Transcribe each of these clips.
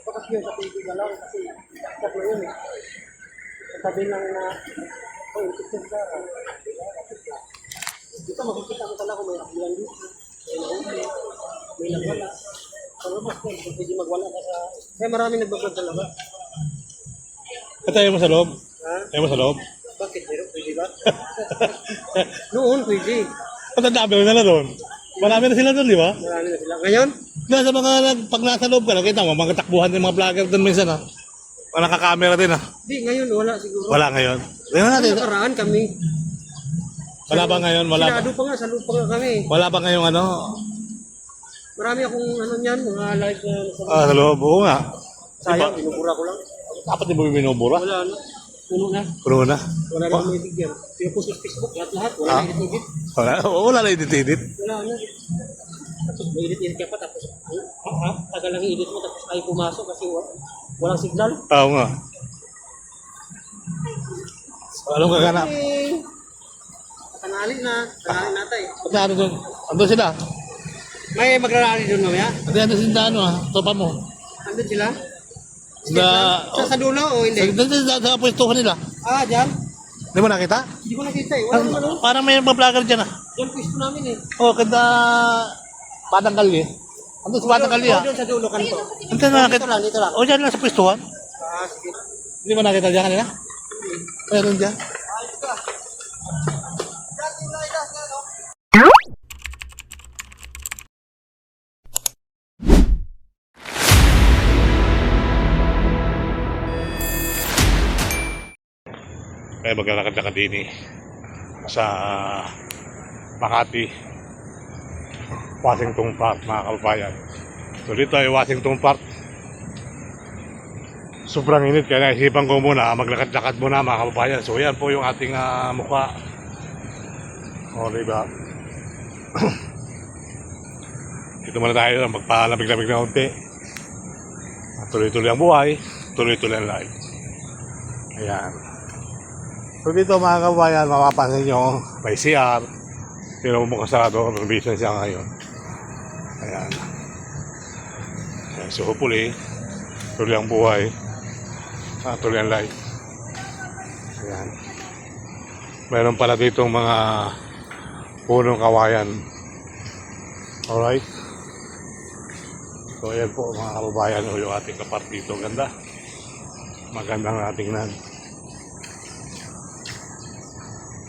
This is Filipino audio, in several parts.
Kasi yun sa TV na lang kasi tatlo yun eh. Sabi lang na, oh, itikip ka. Dito makikita ko pala kung may akbilan dito. May nagwala. Sa labas ko, pwede magwala ka sa... Kaya maraming nagbablog talaga. Tayo mo sa loob? Ha? Tayo mo sa loob? Bakit? Pwede ba? Noon, pwede. Matanda mo na lang doon. Marami na sila doon, di ba? Marami na sila. Ngayon? Nasa mga, pag nasa loob ka, nakita mo, mga takbuhan ng mga vlogger doon minsan, ha? O nakakamera din, ha? Hindi, ngayon wala siguro. Wala ngayon. Tingnan natin. Nakaraan kami. Wala ba ngayon? Wala ba? Sinado pa nga, sa lupa nga kami. Wala ba ngayong ano? Marami akong ano niyan, mga live na Sa loob. Oo nga. sayang, binubura ko lang. Dapat di mo binubura. Wala na. Puno na. Puno na. Wala na akong ibigyan. Pinupost sa Facebook, lahat-lahat. Wala na edit-edit. Wala na edit-edit. Wala na. Tapos may edit-edit ka pa, tapos tagal lang i-edit mo, tapos ay pumasok kasi walang signal. Oo nga. Anong kaganap? Eh, tanalin natin. Pati ano doon? Andun sila? May magrarally doon mamaya? Pati ano sila ano, ha? Topa mo? Andun sila? Sa Sa dulo o hindi? sa pwestuhan nila. Ah, dyan? Di mo nakita? Hindi ko nakita eh. Wala naman oh. Parang may mga vlogger dyan, ha? Dyan pwesto namin eh. Oh, kada Batang Kali. Andun sa Batang Kali, ha? Doon sa dulo kanto. Andun na nakita. Dito lang. O, dyan lang sa pwestuhan. Ah, sige. Hindi mo nakita dyan kanina? Meron dyan. Kaya maglalakad-lakad din sa Makati, Washington Park, mga kababayan. So dito ay Washington Park. Sobrang init kaya naisipan ko muna maglakad-lakad muna, mga kababayan. So yan po yung ating mukha. O diba? Dito muna tayo magpalamig-lamig na unti. Tuloy-tuloy ang buhay, tuloy-tuloy ang life. Ayan. So dito mga kababayan, mapapansin nyo, may CR. Pero mukhang sarado, revision siya ngayon. Ayan. Ayan. So hopefully, tuloy ang buhay. Tuloy ang life. Ayan. Meron pala ditong mga punong kawayan. Alright. So ayan po mga kababayan, yung ating kapartito. Ganda. Magandang natingnan.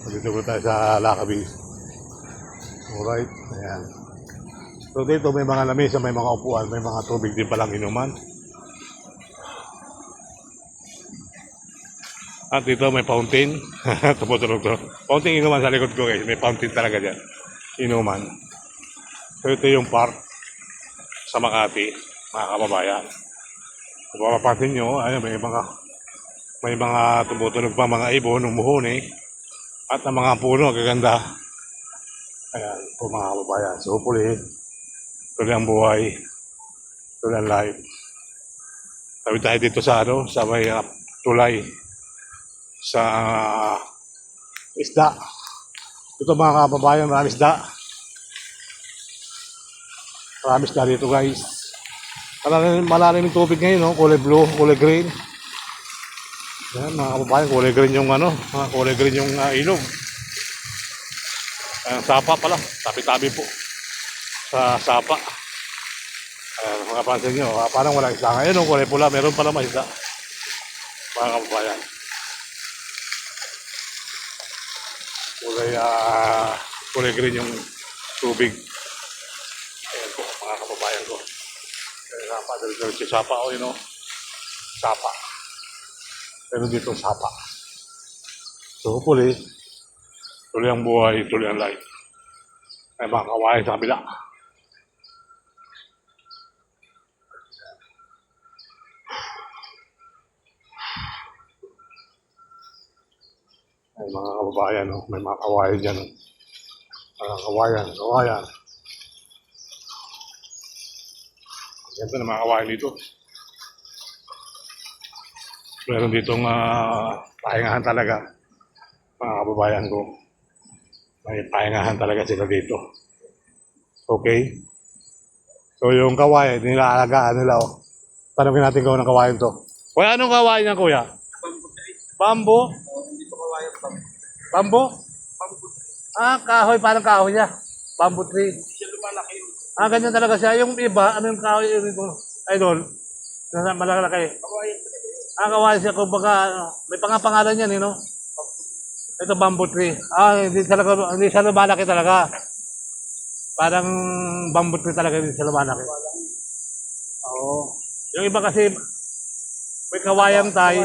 Dito po tayo sa Lakabi. Alright, ayan. So dito may mga lamesa, may mga upuan, may mga tubig din palang inuman. At dito may fountain. Tuputulog to. Fountain inuman sa likod ko guys. May fountain talaga dyan. Inuman. So ito yung park sa Makati, mga kababayan. Kung mapapansin nyo, ayun, may mga tumutunog pa mga ibon, umuhuni. At ang mga puno, gaganda. Ayan, po mga kababayan. So hopefully, tuloy ang buhay, tuloy ang life. Sabi tayo dito sa sa may tulay, sa isda. Ito mga kababayan, maraming isda. Maraming isda dito guys. Malalim yung tubig ngayon, no? Kulay blue, kulay green. Yan mga kababayan, kulay green yung mga kulay green yung ilog. Sapa pala, tabi-tabi po sa sapa. Mga pansin nyo, parang wala isda ngayon, kulay pula, meron pala may isda. Mga kababayan. Kulay green yung tubig. Ayan po mga kababayan ko. Sapa, dali-dali si sapa o sapa. Meron dito sapa. So hopefully, tuloy ang buhay, tuloy ang life. May mga kawain sa kabila. May mga kababayan, no? May mga kawain dyan. No? Mga kawayan. Ganda na mga kawain dito. Meron ditong pahingahan talaga. Mga kababayan ko. May pahingahan talaga sila dito. Okay? So yung kawain, nilaalagaan nila. Oh. Tanongin natin kung anong kawain to. Kuya, anong kawain yan, kuya? Bambo? Bambo? Ah, kahoy. Parang kahoy niya. Bamboo tree. Ah, ganyan talaga siya. Yung iba, ano yung kahoy ito? Idol? Malalaki. Ah, kawain siya. Kumbaga, may pangalan yan, no? Ito bamboo tree. Ah, hindi siya lumalaki talaga. Parang bamboo tree talaga, hindi siya lumalaki. Oo. Yung iba kasi, may kawayang Thai,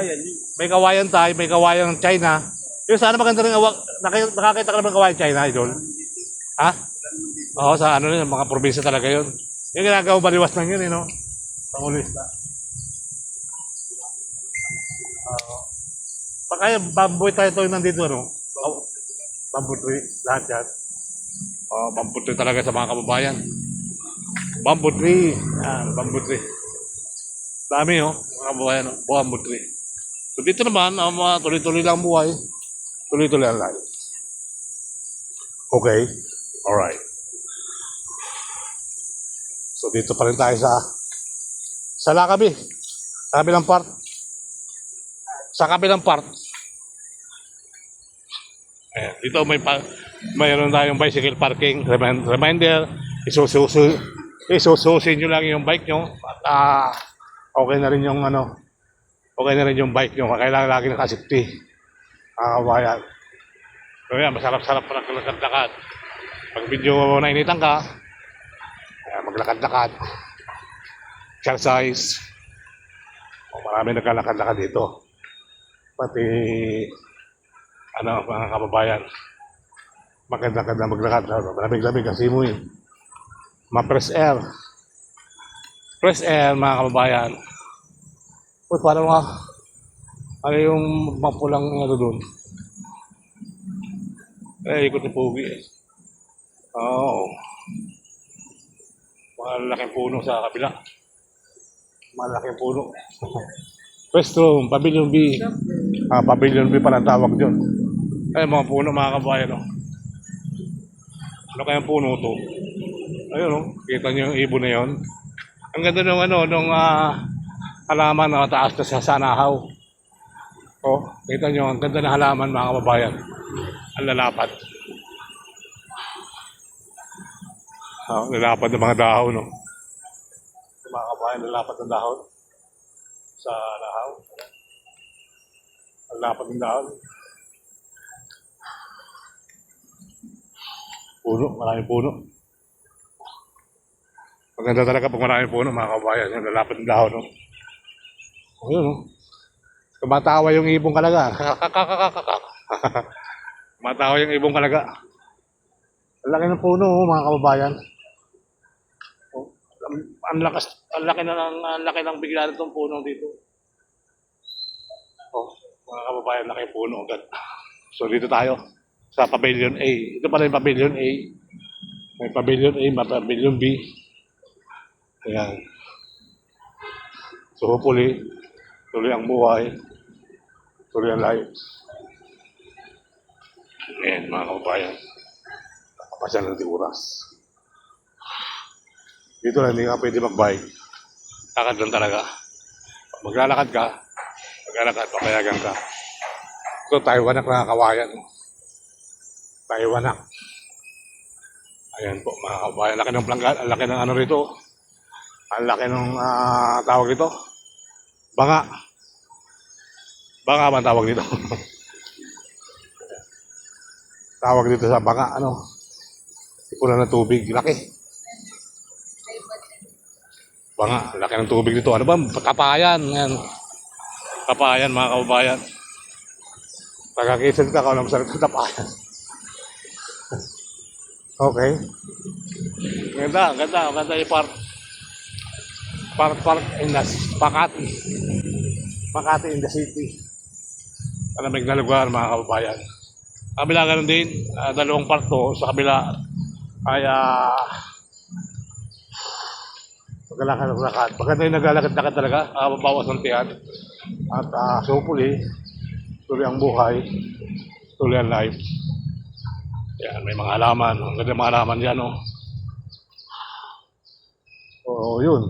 may kawayang China. Yung sana maganda rin, nakakita ka naman kawayang China, idol? Ha? Oo, sa ano yun, mga probinsya talaga yun. Yung ginagawa baliwas lang yun, no? Pangulis na. Kaya bamboo tayo ito yung nandito, no? Bamboo tree, lahat yan. Bamboo tree talaga sa mga kababayan. Bamboo tree. Bamboo tree. Dami, oh, mga kababayan, no? Bamboo tree. So dito naman, tuloy-tuloy lang buhay. Tuloy-tuloy ang life. Okay? Alright. So dito pa rin tayo sa Lakabi. Sa kabilang part. Sa kabilang part. Ayan, dito mayroon tayong bicycle parking. Reminder, isususin nyo lang yung bike nyo. At okay na rin yung bike nyo. Kailangan lagi nakasafety. Kawayan. So yan, masarap-sarap pa naglakad-lakad. Pag video nainitan ka, maglakad-lakad. Exercise. Marami naglalakad-lakad dito. Pati mga kababayan. Maganda maglakad. Malamig-lamig kasi mo yun. Ma-fresh air. Fresh air, mga kababayan. Uy, parang ano yung mapulang doon. Ikot ni Pugi. Oo. Malaking puno sa kabila. Malaking puno. Restroom, Pavilion B. Pavilion B pala tawag dyan. Mga puno, mga kabayan. No? Ano kayang puno to? Ayun, no? Kita nyo yung ibon na yun. Ang ganda nung halaman na taas na sa sanahaw. Kita nyo, ang ganda na halaman, mga kababayan. Ang lalapad. Lalapad ng mga dahon, no? Mga kabayan, lalapad ng dahon. Sa lahaw. Ang lapad ng dahon. Puno, maraming puno. Maganda talaga pag maraming puno, mga kabayan. Yung lalapad ng dahon, no? Ayun, no? Tumatawa yung ibong kalaga. Tumatawa yung ibong kalaga. Ang laki ng puno, mga kababayan. Ang laki ng bigla nitong puno dito. Mga kababayan, laki puno agad. So dito tayo sa Pavilion A. Ito pala yung Pavilion A. May Pavilion A, may Pavilion B. Ayan. So hopefully, tuloy ang buhay. Tuloy ang life. Ayan, mga kababayan. Nakapasya ng oras. Dito lang, hindi ka pwede mag-bike. Lakad lang talaga. Pag maglalakad ka, papayagan ka. Ito, Taiwanak na kawayan. Taiwanak. Ayan po, mga kabayan. Laki ng planggan, ang laki ng ano rito. Ang laki ng tawag dito. Banga. Banga ba ang tawag dito? Tawag dito sa banga, ipunan ng tubig. Laki. Banga, laki ng tubig dito. Ano ba? Kapayan. Yan. Tapayan mga kababayan. Taga-Quezon ka, kung alam sa Tapayan. Okay. Ganda yung park in the Makati. Makati in the city. Malamig na lugar mga kababayan. Kabila ganun din, dalawang park to. Sa kabila ay maglalakad. Maganda yung naglalakad-lakad talaga, bawas ng tiyan. At hopefully, tuloy ang buhay, tuloy ang life. Yan, may mga halaman. Ang ganda mga halaman dyan, oh. Oo, yun.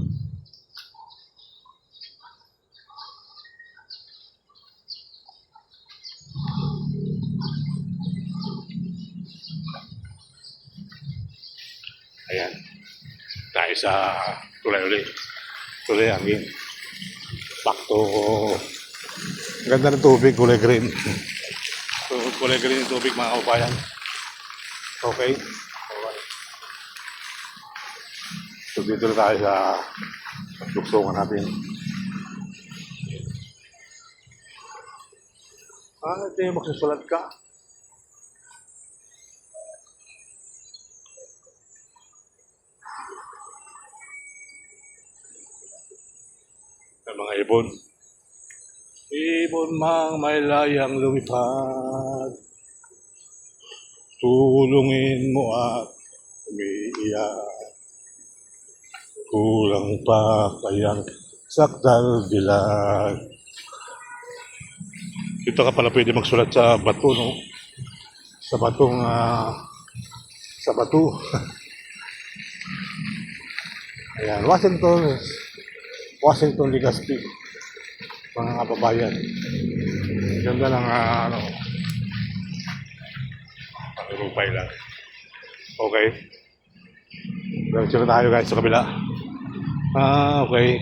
Ayan. Tayo sa tulay ulit. Tulay hangin. Back to... Ganda ng tubig, kulay green. So, kulay green yung tubig mga kababayan. Okay. Alright. So, dito na tayo sa luksungan natin. Ito yung magsusulat ka. Ng mga ibon. Ibon mang may layang lumipad, tulungin mo at umiiyak. Kulang pa kayang sakdal dilag. Dito ka pala pwede magsulat sa bato, no? Sa batong, sa bato. Ayan, Washington Legazpi, mga kababayan. Ganda ng rupay lang. Okay. Diretso na tayo guys sa kabila. Okay.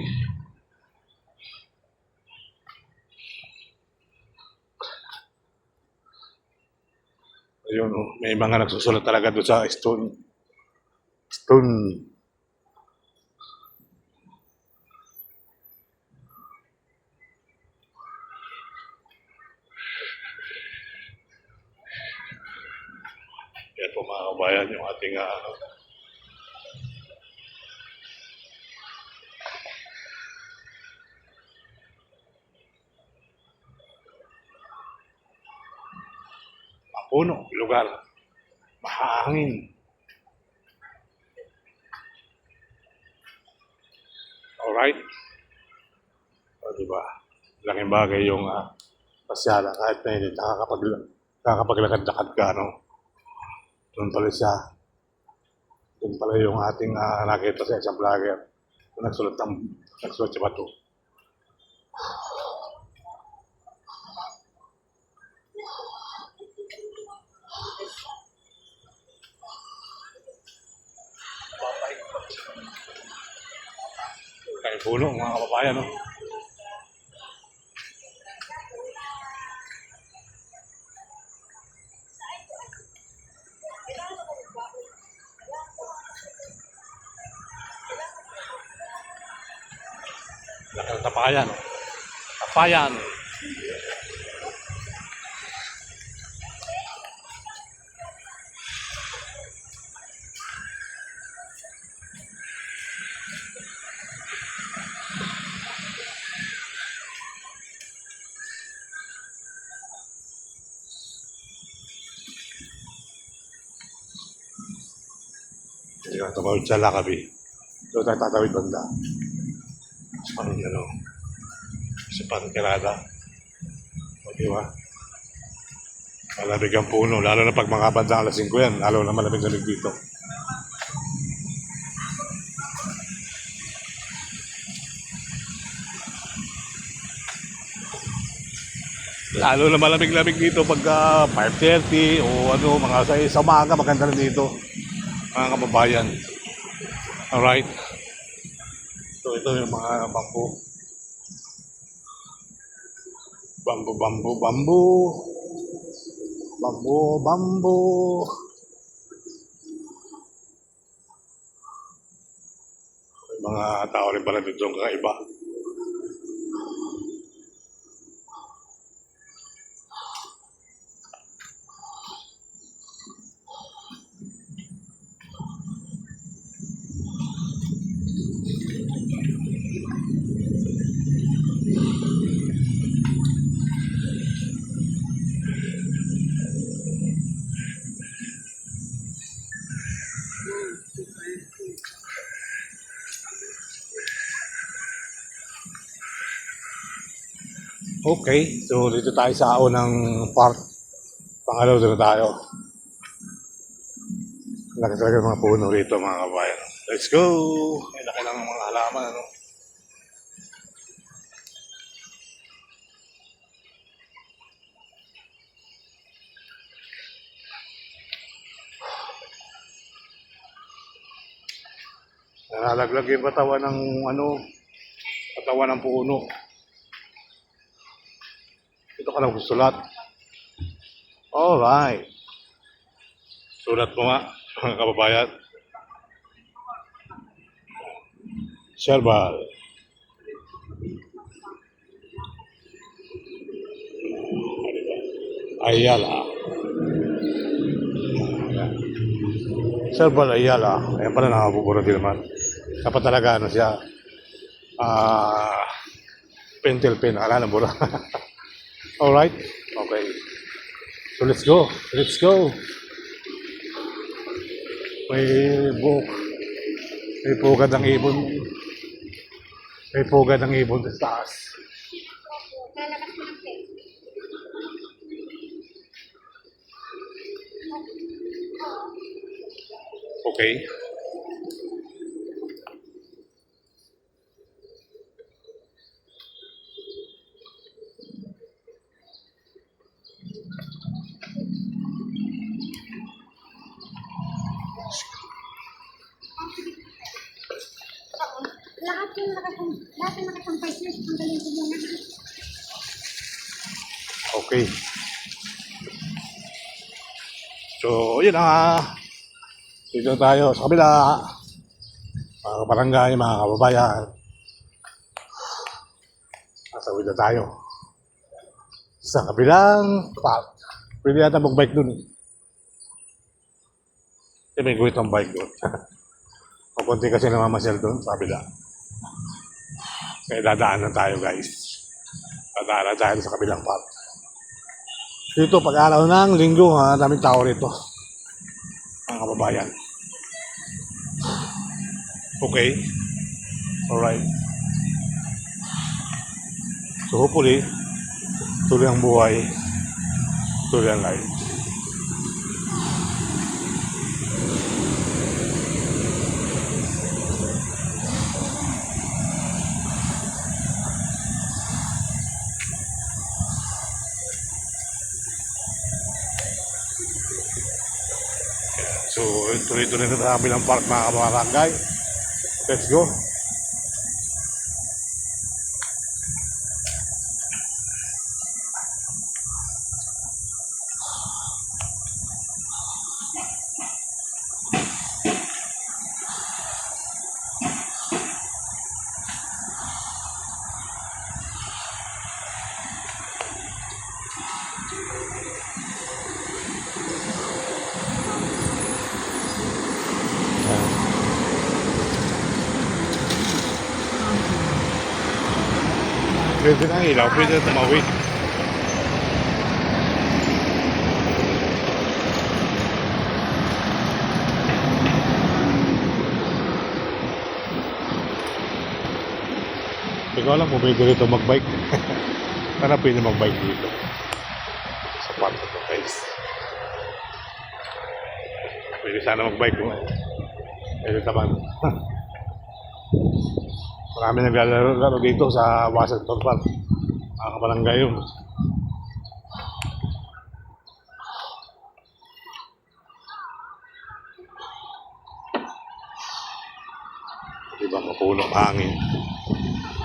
Ayun, may mga nagsusulat talaga doon sa stone. Yan po mga kabayan, yung ating puno, lugar, mahangin. Alright? O, diba? Laking bagay yung pasyala kahit na hindi nakakapaglakad-lakad ka, no? Doon pala yung ating nakita sa isang vlogger. Nagsulat sa bato. Kaya puno, mga kababayan, no? Laki ng Tapayan, no? Tapayan. Yung tumawid sa Lakabi. Doon tayo tatawid banda. Sa ano, sa Pangkarada. O diba? Malamig ang puno, lalo na pag mga bandang alas 5 yan, lalo na malamig dito. Lalo na malamig-lamig dito pagka 5:30 o ano, mga sa umaga, maganda rin dito. Mga kababayan. Alright. So ito yung mga bambu. Bambu. May mga tao rin pala dito ang kakaiba. Okay, so dito tayo sa unang part. Pangalaw doon na tayo. Laki talaga ng mga puno rito mga kabayan. Let's go! Ay, laki lang ng mga halaman. Ano? Nalalaglag yung katawan ng katawan ng puno. Ito ka lang sulat. Alright. Sulat mo nga, mga kababayan. Serbal. Ayala. Serbal Ayala. Ayan pala nakabubura din naman. Dapat talaga ano siya. Pentel pen. Akala na bura. Alright. Okay. So let's go. Let's go. May book. May pugad ng ibon. May pugad ng ibon sa taas. Okay. Lahat yung nakasampay sila, tanggalin ko muna. Okay. So, yun dito tayo sa kabila. Mga kabarangay, mga kababayan. Nasawid na tayo. Sa kabilang park. Pwede yata mag-bike dun. May guhit ang bike dun. Papunti kasi namamasyal dun sa kabila. Kaya dadaanan tayo guys. Dadaanan tayo sa kabilang park. Dito pag-araw ng linggo, daming tao rito. Mga kababayan. Okay. Alright. So hopefully, tuloy ang buhay. Tuloy ang life. So, tuloy-tuloy na sa kabilang park mga kabarangay. Let's go. Pwede na ilaw, pwede na tumawid. Hindi ko alam kung pwede rito mag-bike. Sana pwede mag-bike dito. Sa park ito guys. Pwede sana mag-bike ko. Pwede naman. Marami naglalaro dito sa Washington Park. Mga kabarangay yun. Diba, mapulong hangin.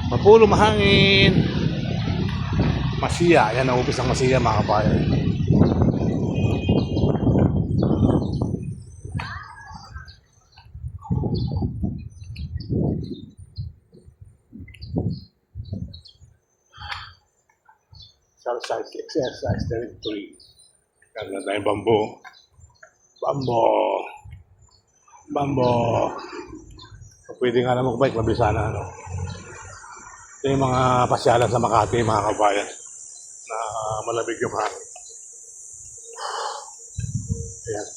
Mapulong hangin. Masiya. Yan ang upis ng Masiya mga kabayan. Exercise territory. Ganda tayong bambo. Bambo. So, pwede nga na mag-bike, mabisa na. Ano. Ito yung mga pasyalan sa Makati, mga kabayan, na malamig yung hangin. Ayan.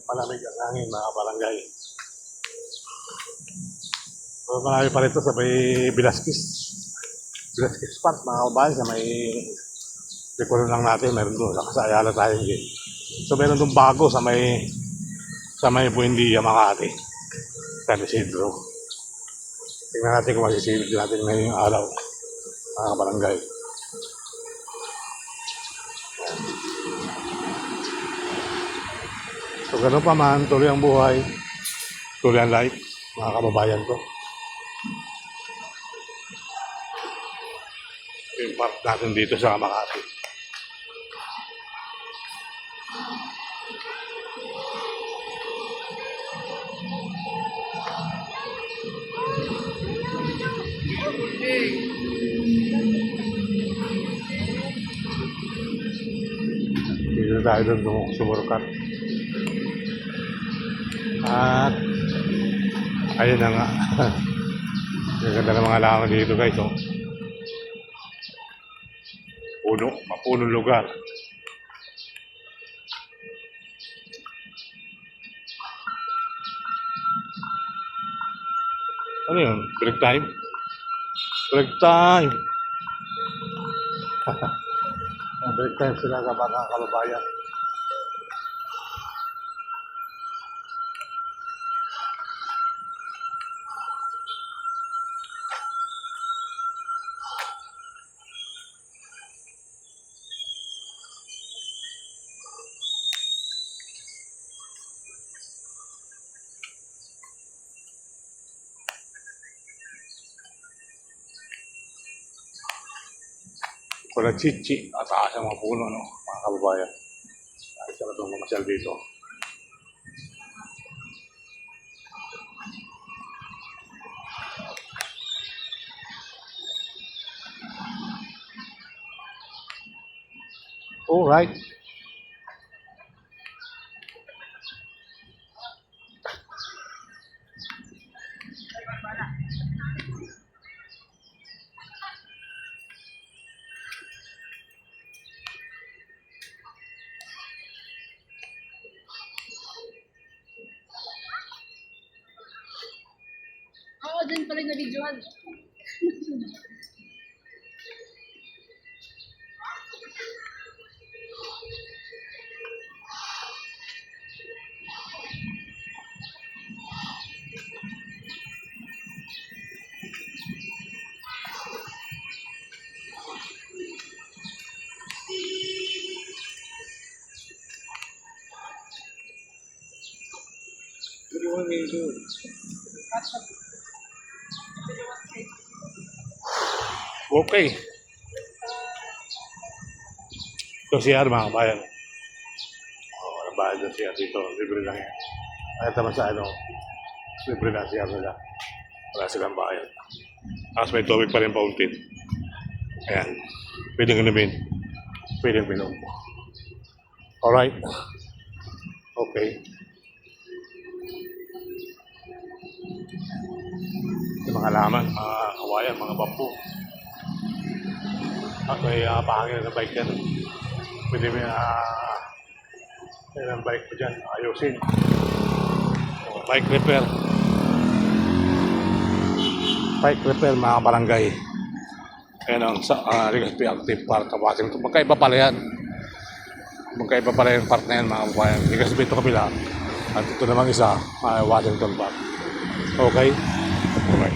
Malamig ang hangin, mga barangay. So, marami pa rito sa may Velasquez. Grass Park, mga kabayan, sa may likuran lang natin, meron doon. Sa Ayala tayo gate. So meron doon bago sa may Buendia, Makati. San Isidro. Tingnan natin kung masisilip natin ngayong araw, mga kabarangay. So ganun pa man, tuloy ang buhay, tuloy ang life, mga kababayan ko. Yung park natin dito sa Makati. Dito tayo doon sumurkat. At ayun na nga. Ang ganda ng mga langan dito guys. Oh. Puno, mapunong lugar. Ano yun? Break time? Break time! Break time sila sa mga kababayan. Walang chichi at taas ang mga puno, no? Mga kababayan. Ayos na itong mamasyal dito. Alright. Oo, dun pala na-videoan. What do you want me to do? Okay. Ito CR mga kabayan. Walang bayad ng CR dito. Libre lang yan. Kaya naman sa ano, libre lang CR nila. Wala silang bayad. Tapos may tubig pa rin fountain. Ayan. Pwedeng inumin. Pwedeng pinom. Alright. Okay. Yung mga laman, mga kawayan, mga bambu. At may pahangin na bike yan. Pwede may may bike ko dyan. Ayusin. Bike repair. Bike repair mga barangay. Ayan ang Legazpi Active Park sa Washington. Magkaiba pala yan. Magkaiba pala yung park na yan mga kabayan. Legazpi ito kabila. At ito namang isa, Washington Park. Okay? Okay.